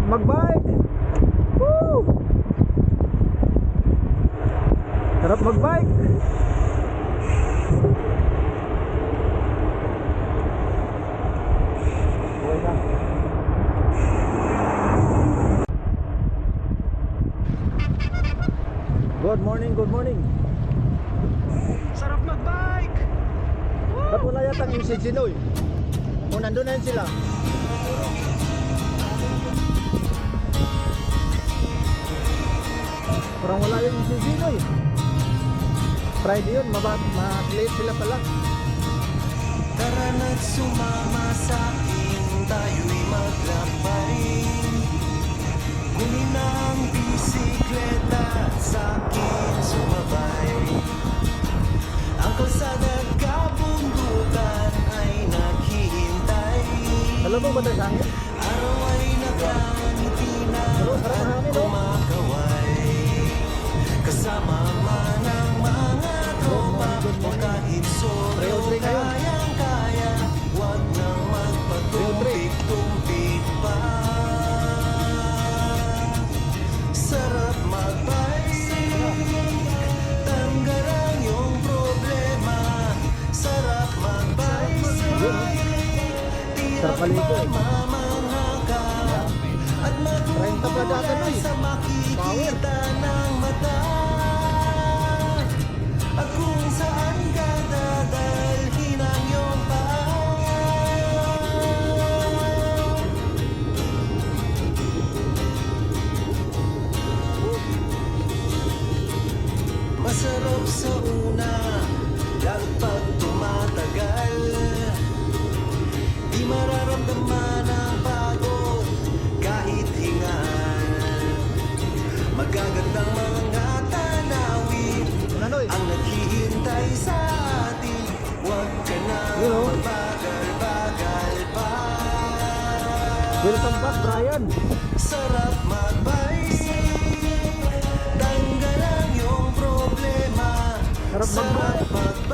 magbike. Woo! Sarap magbike. Good morning, good morning. Sarap magbike. Ba't wala yatang MCG Noy? O nandun na yun sila? Parang wala yung MCG Noy. Friday yun, ma-late sila pala. Tara na't sumama sa'kin, tayo'y maglakbay. Kunin ang bisikleta, sa'kin sumabay. Ang kalsada at kabundukan ay naghihintay. Alam mo ba tayo sangin? Araw ay nakangiti na at kumakaway. Kasama man ang mga tropa o kahit solo kayang-kaya. Huwag nang magpatumpik-tumpik pa. Sarap magbike, tanggalan yung problema. Sarap magbike, Sarap maligo eh. mamangakap at 30 pa data na eh. sa makikita ng mata. At kung saan ka dadalhin ang iyong paa. Masarap sa una, lalo pag tumatagal. Di mararamdaman ang pagod kahit hingal. Magagandang mga tanawin Noy? ang naghihintay sa atin. Huwag ka na magbagal-bagal pa. Welcome back, Brian. Sarap magbike, tanggalan yung problema. Sarap magbike. Sarap magbike.